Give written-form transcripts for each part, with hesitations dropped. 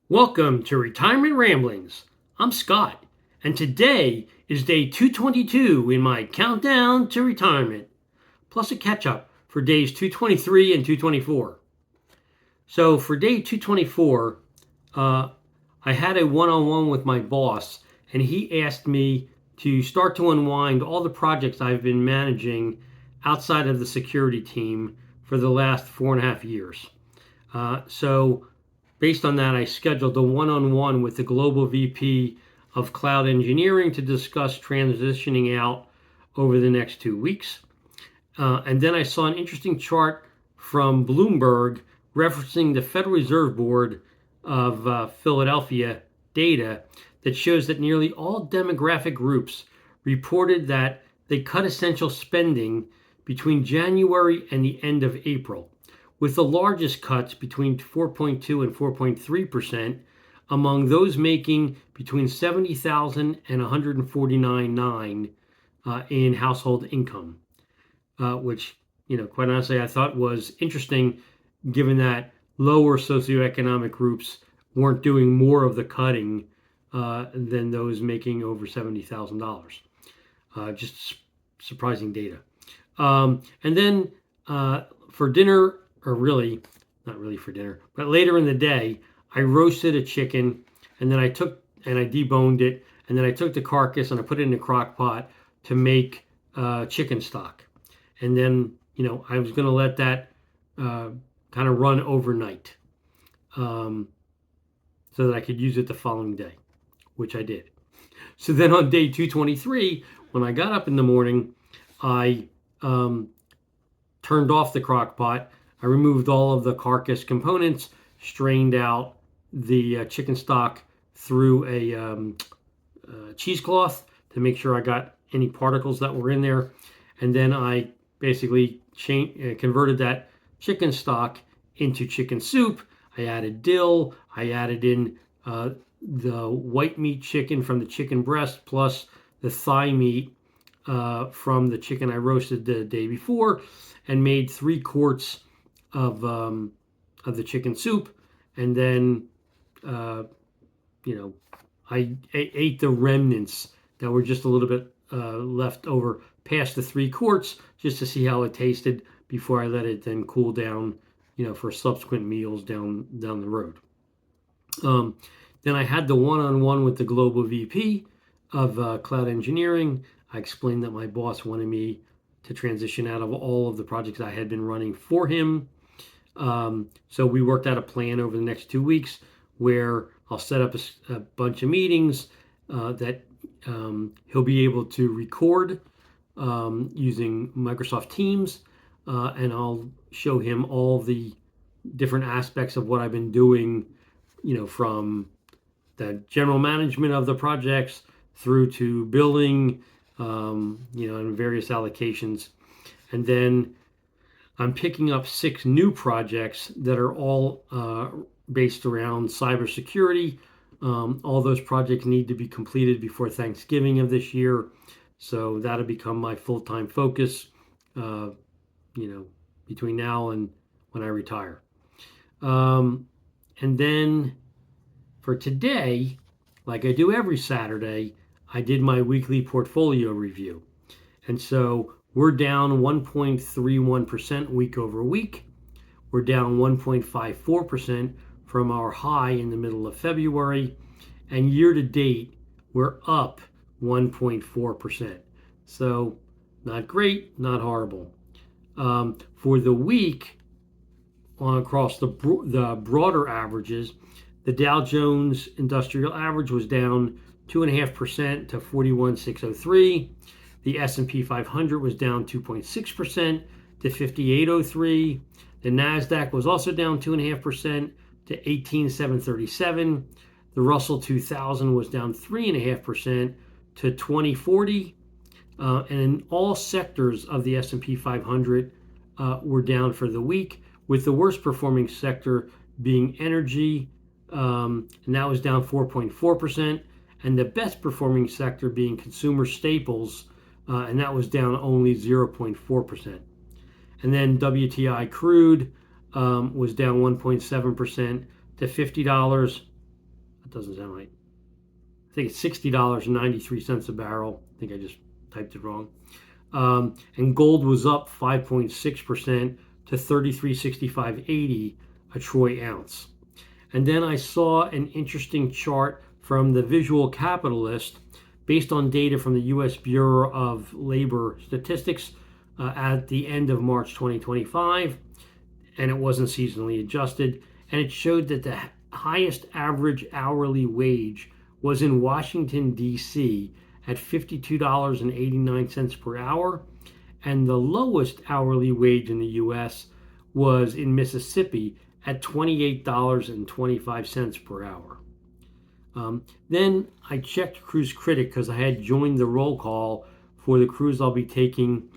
Welcome to Retirement Ramblings. I'm Scott, and today is day 222 in my countdown to retirement, plus a catch up for days 223 and 224. So, for day 224, uh, I had a one on one with my boss, and he asked me to start to unwind all the projects I've been managing outside of the security team for the last 4.5 years. So, based on that, I scheduled a one on one with the global VP of cloud engineering to discuss transitioning out over the next 2 weeks. And then I saw an interesting chart from Bloomberg referencing the Federal Reserve Board of Philadelphia data that shows that nearly all demographic groups reported that they cut essential spending between January and the end of April, with the largest cuts between 4.2 and 4.3% among those making between 70,000 and 149.9 in household income, which, quite honestly, I thought was interesting given that lower socioeconomic groups weren't doing more of the cutting than those making over $70,000. Just surprising data. And then for dinner, or really, not really for dinner, but later in the day, I roasted a chicken, and then I deboned it, and then I took the carcass and I put it in a crock pot to make chicken stock. And then, I was going to let that kind of run overnight so that I could use it the following day, which I did. So then on day 223, when I got up in the morning, I turned off the crock pot. I removed all of the carcass components, strained out the chicken stock through a cheesecloth to make sure I got any particles that were in there. And then I basically converted that chicken stock into chicken soup. I added dill. I added in the white meat chicken from the chicken breast plus the thigh meat from the chicken I roasted the day before, and made 3 quarts of the chicken soup. And then, I ate the remnants that were just a little bit left over past the 3 quarts just to see how it tasted before I let it then cool down, for subsequent meals down the road. Then I had the one-on-one with the global VP of cloud engineering. I explained that my boss wanted me to transition out of all of the projects I had been running for him. So we worked out a plan over the next 2 weeks where I'll set up a bunch of meetings that he'll be able to record using Microsoft Teams, and I'll show him all the different aspects of what I've been doing, from the general management of the projects through to billing, and various allocations. And then I'm picking up 6 new projects that are all based around cybersecurity. All those projects need to be completed before Thanksgiving of this year. So that'll become my full-time focus, between now and when I retire. And then for today, like I do every Saturday, I did my weekly portfolio review. And so we're down 1.31% week over week. We're down 1.54% from our high in the middle of February. And year to date, we're up 1.4%. So not great, not horrible. For the week, across the broader averages, the Dow Jones Industrial Average was down 2.5% to 41,603. The S&P 500 was down 2.6% to 5803. The Nasdaq was also down 2.5% to 18,737. The Russell 2000 was down 3.5% to 2040. And all sectors of the S&P 500 were down for the week, with the worst performing sector being energy, and that was down 4.4%, and the best performing sector being consumer staples, and that was down only 0.4%. And then WTI crude was down 1.7% to $50. That doesn't sound right. I think it's $60.93 a barrel. I think I just typed it wrong. And gold was up 5.6% to 33.6580 a troy ounce. And then I saw an interesting chart from the Visual Capitalist based on data from the U.S. Bureau of Labor Statistics at the end of March 2025, and it wasn't seasonally adjusted. And it showed that the highest average hourly wage was in Washington, D.C. at $52.89 per hour, and the lowest hourly wage in the U.S. was in Mississippi at $28.25 per hour. Then I checked Cruise Critic because I had joined the roll call for the cruise I'll be taking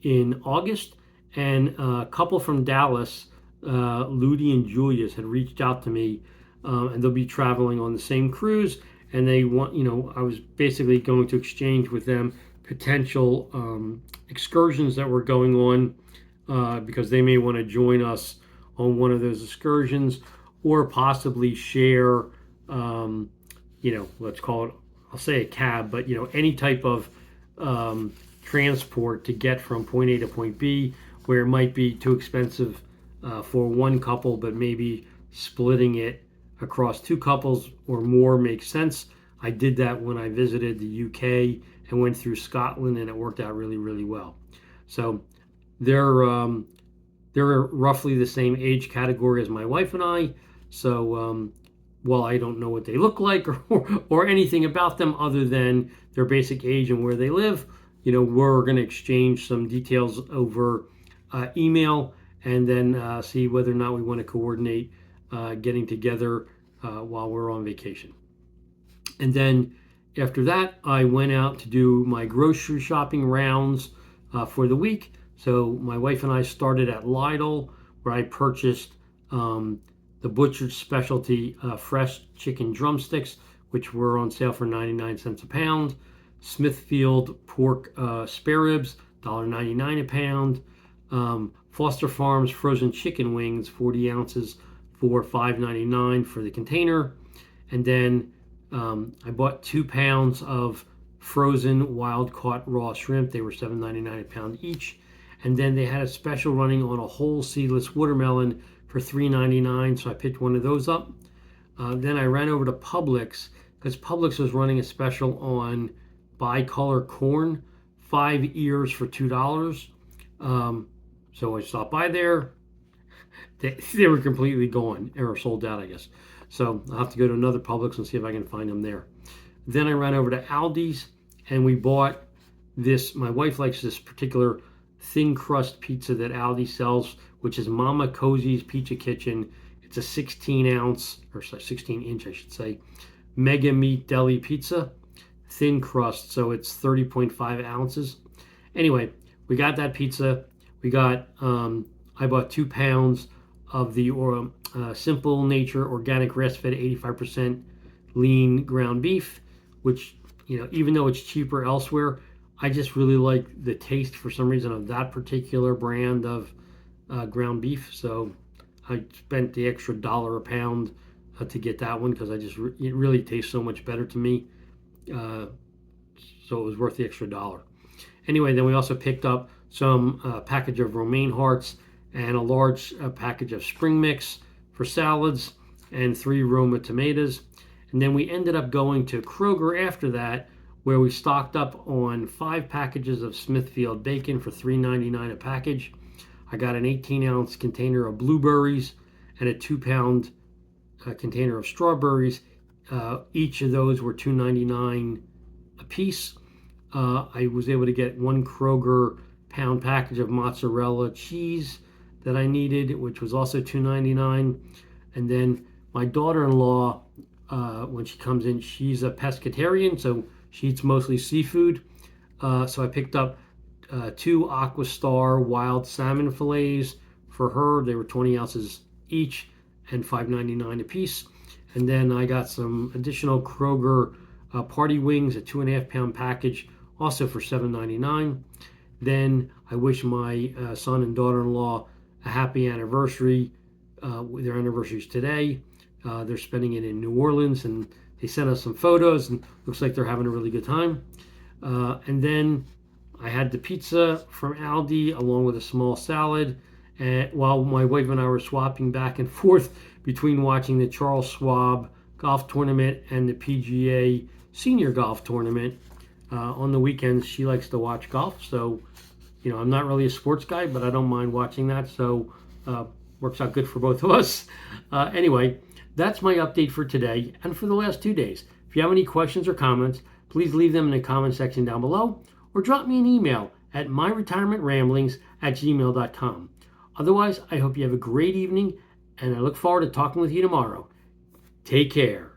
in August, and a couple from Dallas, Ludi and Julius, had reached out to me, and they'll be traveling on the same cruise, and they want, I was basically going to exchange with them potential excursions that were going on, because they may want to join us on one of those excursions, or possibly share, let's call it, I'll say a cab, but any type of transport to get from point A to point B, where it might be too expensive for one couple, but maybe splitting it across two couples or more makes sense. I did that when I visited the UK and went through Scotland, and it worked out really, really well. So they're roughly the same age category as my wife and I. So while I don't know what they look like or anything about them other than their basic age and where they live, we're going to exchange some details over email, and then see whether or not we want to coordinate getting together while we're on vacation. And then after that, I went out to do my grocery shopping rounds for the week. So my wife and I started at Lidl, where I purchased the Butcher's Specialty fresh chicken drumsticks, which were on sale for 99 cents a pound. Smithfield pork spare ribs, $1.99 a pound. Foster Farms frozen chicken wings, 40 ounces for $5.99 for the container. And then I bought 2 pounds of frozen wild caught raw shrimp. They were $7.99 a pound each. And then they had a special running on a whole seedless watermelon for $3.99, so I picked one of those up. Then I ran over to Publix because Publix was running a special on bicolor corn, 5 ears for $2. So I stopped by there. They were completely gone or sold out, I guess. So I'll have to go to another Publix and see if I can find them there. Then I ran over to Aldi's and we bought this. My wife likes this particular thin crust pizza that Aldi sells, which is Mama Cozy's Pizza Kitchen. It's a 16-inch, I should say, mega meat deli pizza, thin crust, so it's 30.5 ounces. Anyway, we got that pizza. We got, I bought 2 pounds of the Simple Nature organic grass-fed 85% lean ground beef, which, even though it's cheaper elsewhere, I just really like the taste for some reason of that particular brand of ground beef. So I spent the extra $1 a pound to get that one because it really tastes so much better to me. So it was worth the extra $1. Anyway, then we also picked up some package of romaine hearts and a large package of spring mix for salads and 3 Roma tomatoes. And then we ended up going to Kroger after that, where we stocked up on 5 packages of Smithfield bacon for $3.99 a package. I got an 18-ounce container of blueberries and a 2-pound container of strawberries. Each of those were $2.99 a piece. I was able to get 1 Kroger pound package of mozzarella cheese that I needed, which was also $2.99. And then my daughter-in-law, when she comes in, she's a pescatarian, so she eats mostly seafood. So I picked up 2 Aquastar wild salmon fillets for her. They were 20 ounces each and $5.99 a piece. And then I got some additional Kroger party wings, a 2.5-pound package, also for $7.99. Then I wish my son and daughter-in-law a happy anniversary. Their anniversary is today. They're spending it in New Orleans, and they sent us some photos, and looks like they're having a really good time. And then I had the pizza from Aldi along with a small salad, and while my wife and I were swapping back and forth between watching the Charles Schwab golf tournament and the PGA senior golf tournament. On the weekends, she likes to watch golf, so I'm not really a sports guy, but I don't mind watching that, so works out good for both of us. Anyway, that's my update for today and for the last 2 days. If you have any questions or comments, please leave them in the comment section down below or drop me an email at myretirementramblings@gmail.com. Otherwise, I hope you have a great evening, and I look forward to talking with you tomorrow. Take care.